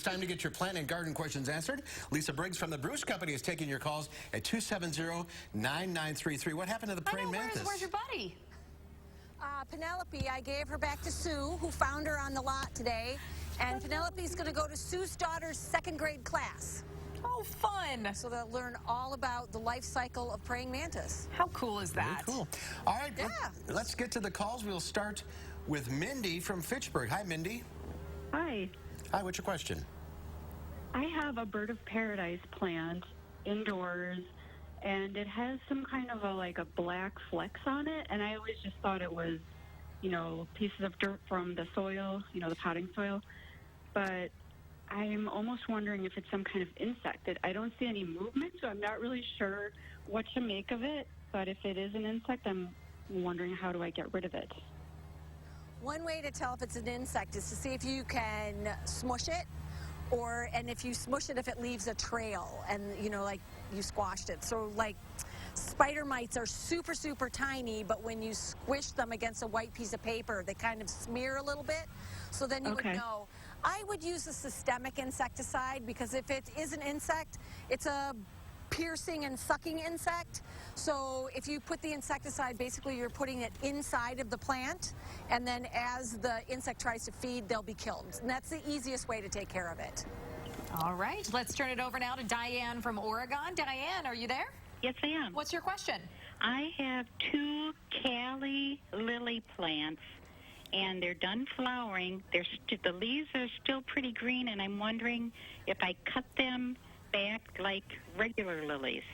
It's time to get your plant and garden questions answered. Lisa Briggs from the Brewster Company is taking your calls at 270-9933. What happened to the praying mantis? Where's your buddy? Penelope, I gave her back to Sue, who found her on the lot today. And Penelope's going to go to Sue's daughter's second grade class. Oh, fun. So they'll learn all about the life cycle of praying mantis. How cool is that? Very cool. All right, Yeah. let's get to the calls. We'll start with Mindy from Fitchburg. Hi, Mindy. Hi. Hi, what's your question? I have a bird of paradise plant indoors, and it has some kind of a black flecks on it, and I always just thought it was, pieces of dirt from the soil, the potting soil. But I'm almost wondering if it's some kind of insect. I don't see any movement, so I'm not really sure what to make of it. But if it is an insect, I'm wondering, how do I get rid of it? One way to tell if it's an insect is to see if you can smush it, and if you smush it, if it leaves a trail, and like you squashed it. So like spider mites are super, super tiny, but when you squish them against a white piece of paper, they kind of smear a little bit. So then you would know. I would use a systemic insecticide, because if it is an insect, it's a piercing and sucking insect. So if you put the insecticide, basically you're putting it inside of the plant, and then as the insect tries to feed, they'll be killed. And that's the easiest way to take care of it. All right, let's turn it over now to Diane from Oregon. Diane, are you there? Yes, I am. What's your question? I have 2 Cali lily plants, and they're done flowering. The leaves are still pretty green, and I'm wondering if I cut them back like regular lilies.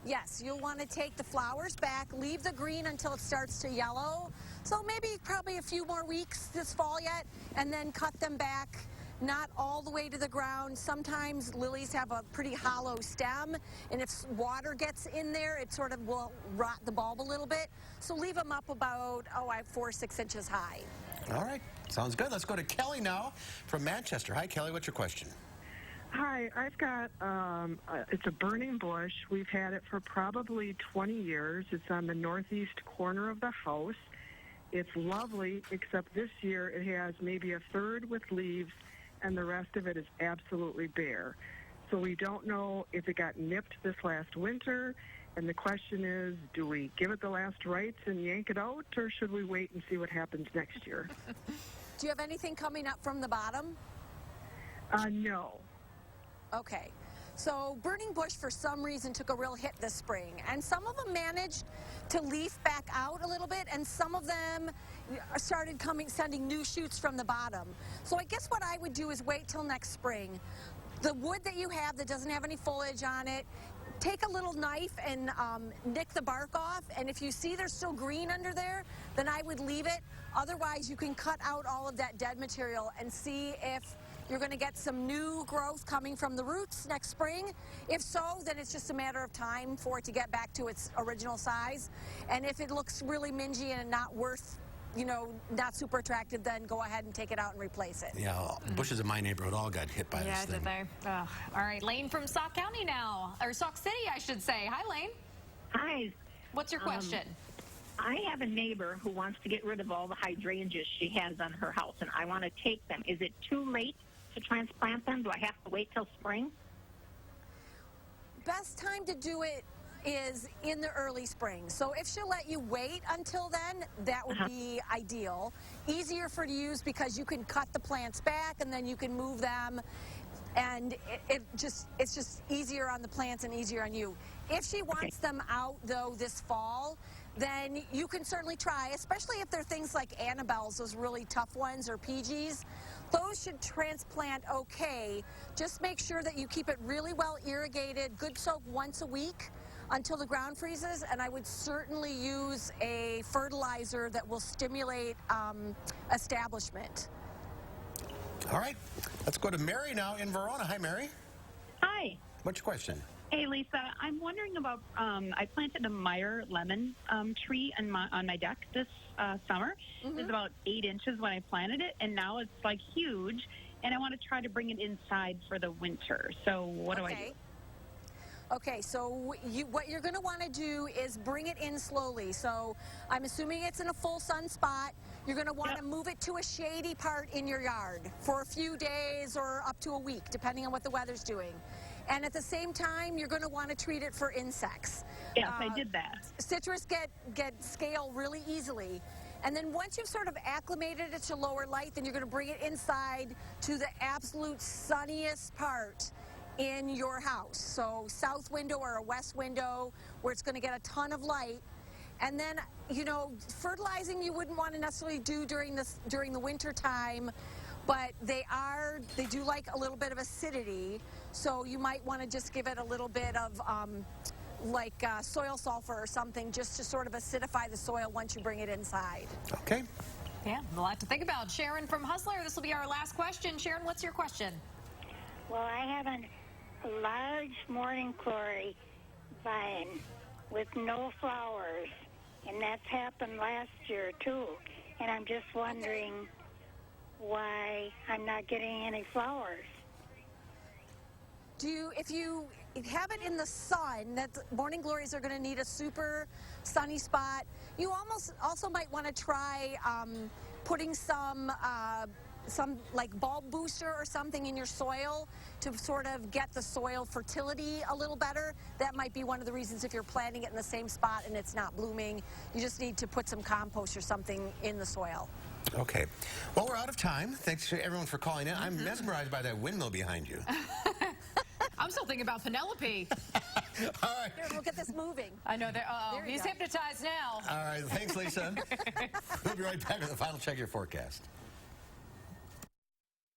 Yes, you'll want to take the flowers back, leave the green until it starts to yellow. So maybe probably a few more weeks this fall yet, and then cut them back, not all the way to the ground. Sometimes lilies have a pretty hollow stem, and if water gets in there, it sort of will rot the bulb a little bit. So leave them up about, 4 or 6 inches high. All right, sounds good. Let's go to Kelly now from Manchester. Hi, Kelly, what's your question? Hi, I've got, it's a burning bush. We've had it for probably 20 years. It's on the northeast corner of the house. It's lovely, except this year it has maybe a third with leaves, and the rest of it is absolutely bare. So we don't know if it got nipped this last winter, and the question is, do we give it the last rites and yank it out, or should we wait and see what happens next year? Do you have anything coming up from the bottom? No. Okay, so burning bush for some reason took a real hit this spring, and some of them managed to leaf back out a little bit, and some of them started sending new shoots from the bottom. So I guess what I would do is wait till next spring. The wood that you have that doesn't have any foliage on it, take a little knife and nick the bark off, and if you see there's still green under there, then I would leave it. Otherwise, you can cut out all of that dead material and see if you're going to get some new growth coming from the roots next spring. If so, then it's just a matter of time for it to get back to its original size. And if it looks really mingy and not worth, not super attractive, then go ahead and take it out and replace it. Yeah, bushes in my neighborhood all got hit by this thing. Yeah, did they? All right, Lane from Sauk County now, or Sauk City, I should say. Hi, Lane. Hi. What's your question? I have a neighbor who wants to get rid of all the hydrangeas she has on her house, and I want to take them. Is it too late to transplant them? Do I have to wait till spring? Best time to do it is in the early spring. So if she'll let you wait until then, that would be ideal. Easier for you to use because you can cut the plants back and then you can move them, and it's just easier on the plants and easier on you. If she wants them out though this fall, then you can certainly try, especially if they're things like Annabelles, those really tough ones, or PGs. Those should transplant okay. Just make sure that you keep it really well irrigated, good soak once a week until the ground freezes, and I would certainly use a fertilizer that will stimulate establishment. All right, let's go to Mary now in Verona. Hi, Mary. Hi. What's your question? Hey, Lisa. I'm wondering about, I planted a Meyer lemon tree on my deck this summer. It was about 8 inches when I planted it, and now it's like huge, and I want to try to bring it inside for the winter. So what do I do? Okay, so what you're going to want to do is bring it in slowly. So I'm assuming it's in a full sun spot. You're going to want to move it to a shady part in your yard for a few days or up to a week, depending on what the weather's doing. And at the same time, you're going to want to treat it for insects. Yes, I did that. Citrus get scale really easily. And then once you've sort of acclimated it to lower light, then you're going to bring it inside to the absolute sunniest part in your house. So south window or a west window where it's going to get a ton of light. And then, you know, fertilizing you wouldn't want to necessarily do during the winter time, but they do like a little bit of acidity, so you might want to just give it a little bit of soil sulfur or something just to sort of acidify the soil once you bring it inside. Okay. Yeah, a lot to think about. Sharon from Hustler, this will be our last question. Sharon, what's your question? Well, I have a large morning glory vine with no flowers, and that's happened last year too. And I'm just wondering why I'm not getting any flowers. If you have it in the sun, that morning glories are going to need a super sunny spot. You also might want to try putting some like bulb booster or something in your soil to sort of get the soil fertility a little better. That might be one of the reasons if you're planting it in the same spot and it's not blooming. You just need to put some compost or something in the soil. Okay. Well, we're out of time. Thanks to everyone for calling in. I'm mesmerized by that windmill behind you. I'm still thinking about Penelope. All right. Here, we'll get this moving. I know that. He's go. hypnotized now. All right. Thanks, Lisa. We'll be right back with the final check of your forecast.